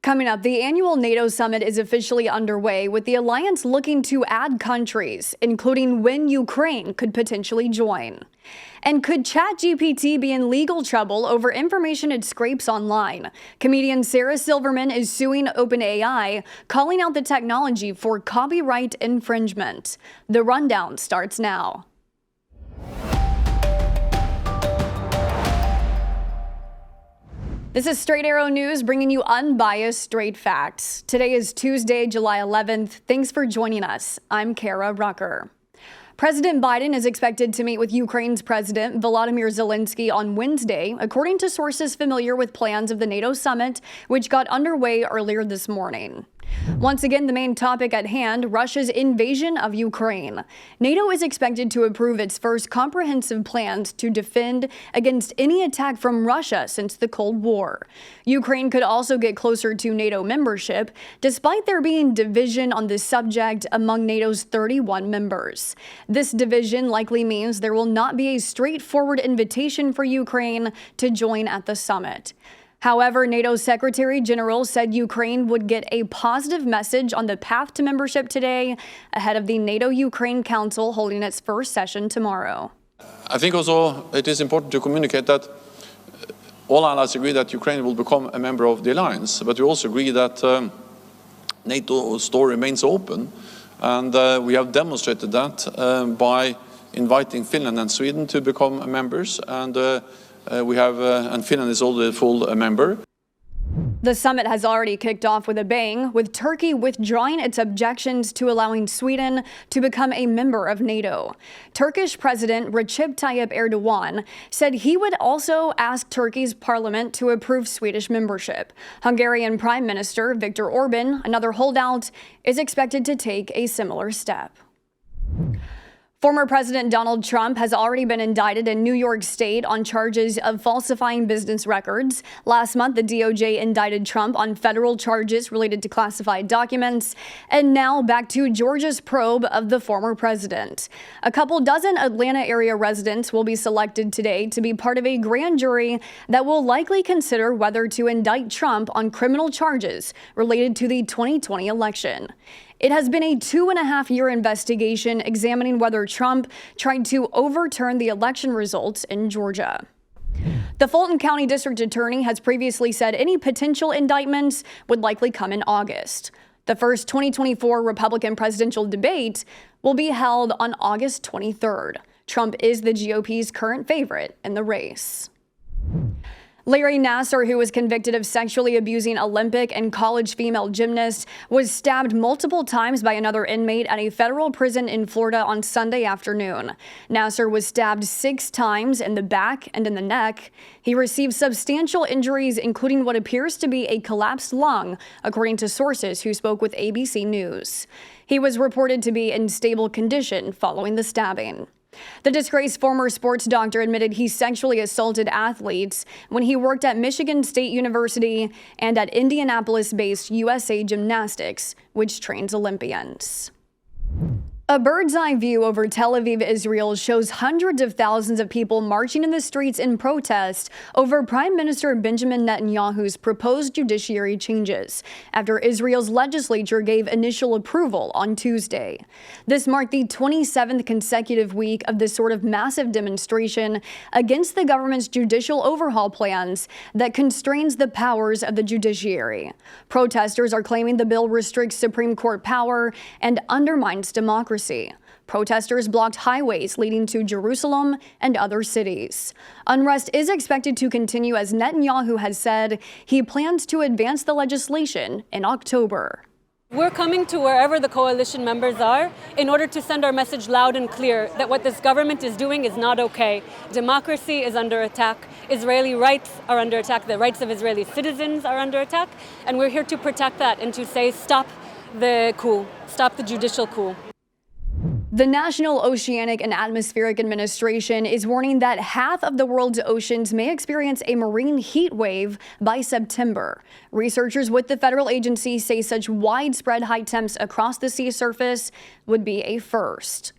Coming up, the annual NATO summit is officially underway, with the alliance looking to add countries, including when Ukraine could potentially join. And could ChatGPT be in legal trouble over information it scrapes online? Comedian Sarah Silverman is suing OpenAI, calling out the technology for copyright infringement. The rundown starts now. This is Straight Arrow News, bringing you unbiased, straight facts. Today is Tuesday, July 11th. Thanks for joining us. I'm Kara Rucker. President Biden is expected to meet with Ukraine's President Volodymyr Zelensky on Wednesday, according to sources familiar with plans of the NATO summit, which got underway earlier this morning. Once again, the main topic at hand, Russia's invasion of Ukraine. NATO is expected to approve its first comprehensive plans to defend against any attack from Russia since the Cold War. Ukraine could also get closer to NATO membership, despite there being division on this subject among NATO's 31 members. This division likely means there will not be a straightforward invitation for Ukraine to join at the summit. However, NATO Secretary General said Ukraine would get a positive message on the path to membership today, ahead of the NATO-Ukraine Council holding its first session tomorrow. I think also it is important to communicate that all allies agree that Ukraine will become a member of the alliance, but we also agree that NATO's door remains open, and we have demonstrated that by inviting Finland and Sweden to become members, and and Finland is already a full member. The summit has already kicked off with a bang, with Turkey withdrawing its objections to allowing Sweden to become a member of NATO. Turkish President Recep Tayyip Erdogan said he would also ask Turkey's parliament to approve Swedish membership. Hungarian Prime Minister Viktor Orban, another holdout, is expected to take a similar step. Former President Donald Trump has already been indicted in New York State on charges of falsifying business records. Last month, the DOJ indicted Trump on federal charges related to classified documents. And now back to Georgia's probe of the former president. A couple dozen Atlanta area residents will be selected today to be part of a grand jury that will likely consider whether to indict Trump on criminal charges related to the 2020 election. It has been a 2.5-year investigation examining whether Trump tried to overturn the election results in Georgia. The Fulton County District Attorney has previously said any potential indictments would likely come in August. The first 2024 Republican presidential debate will be held on August 23rd. Trump is the GOP's current favorite in the race. Larry Nassar, who was convicted of sexually abusing Olympic and college female gymnasts, was stabbed multiple times by another inmate at a federal prison in Florida on Sunday afternoon. Nassar was stabbed 6 times in the back and in the neck. He received substantial injuries, including what appears to be a collapsed lung, according to sources who spoke with ABC News. He was reported to be in stable condition following the stabbing. The disgraced former sports doctor admitted he sexually assaulted athletes when he worked at Michigan State University and at Indianapolis-based USA Gymnastics, which trains Olympians. A bird's-eye view over Tel Aviv, Israel, shows hundreds of thousands of people marching in the streets in protest over Prime Minister Benjamin Netanyahu's proposed judiciary changes, after Israel's legislature gave initial approval on Tuesday. This marked the 27th consecutive week of this sort of massive demonstration against the government's judicial overhaul plans that constrains the powers of the judiciary. Protesters are claiming the bill restricts Supreme Court power and undermines democracy. Protesters blocked highways leading to Jerusalem and other cities. Unrest is expected to continue as Netanyahu has said he plans to advance the legislation in October. We're coming to wherever the coalition members are in order to send our message loud and clear that what this government is doing is not okay. Democracy is under attack. Israeli rights are under attack. The rights of Israeli citizens are under attack. And we're here to protect that and to say stop the coup, stop the judicial coup. The National Oceanic and Atmospheric Administration is warning that half of the world's oceans may experience a marine heat wave by September. Researchers with the federal agency say such widespread high temps across the sea surface would be a first.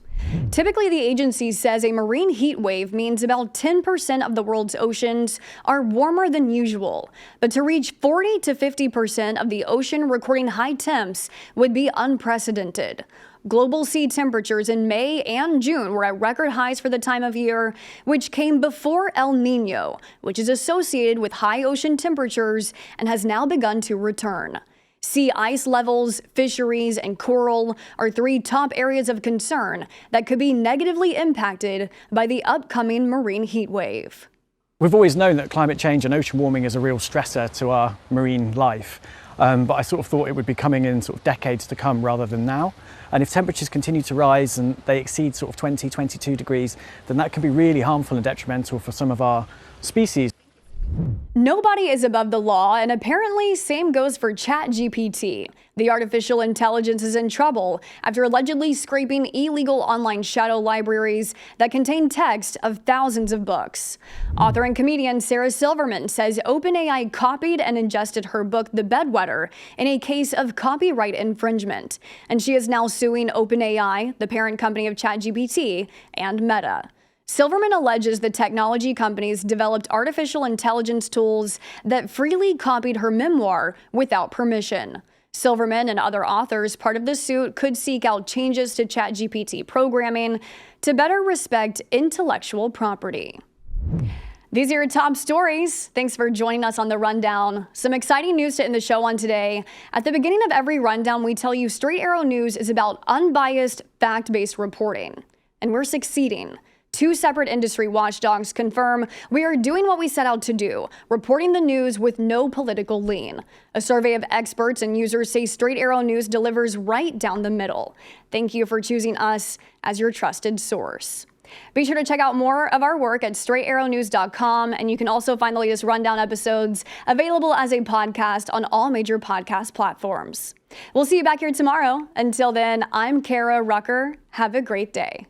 Typically, the agency says a marine heat wave means about 10% of the world's oceans are warmer than usual. But to reach 40 to 50% of the ocean recording high temps would be unprecedented. Global sea temperatures in May and June were at record highs for the time of year, which came before El Nino, which is associated with high ocean temperatures and has now begun to return. Sea ice levels, fisheries, and coral are three top areas of concern that could be negatively impacted by the upcoming marine heat wave. We've always known that climate change and ocean warming is a real stressor to our marine life, but I sort of thought it would be coming in sort of decades to come rather than now. And if temperatures continue to rise and they exceed sort of 20, 22 degrees, then that can be really harmful and detrimental for some of our species. Nobody is above the law, and apparently same goes for ChatGPT. The artificial intelligence is in trouble after allegedly scraping illegal online shadow libraries that contain text of thousands of books. Author and comedian Sarah Silverman says OpenAI copied and ingested her book The Bedwetter in a case of copyright infringement, and she is now suing OpenAI, the parent company of ChatGPT, and Meta. Silverman alleges the technology companies developed artificial intelligence tools that freely copied her memoir without permission. Silverman and other authors part of the suit could seek out changes to ChatGPT programming to better respect intellectual property. These are your top stories. Thanks for joining us on The Rundown. Some exciting news to end the show on today. At the beginning of every rundown, we tell you Straight Arrow News is about unbiased, fact-based reporting. And we're succeeding. Two separate industry watchdogs confirm we are doing what we set out to do, reporting the news with no political lean. A survey of experts and users say Straight Arrow News delivers right down the middle. Thank you for choosing us as your trusted source. Be sure to check out more of our work at straightarrownews.com, and you can also find the latest Rundown episodes available as a podcast on all major podcast platforms. We'll see you back here tomorrow. Until then, I'm Kara Rucker. Have a great day.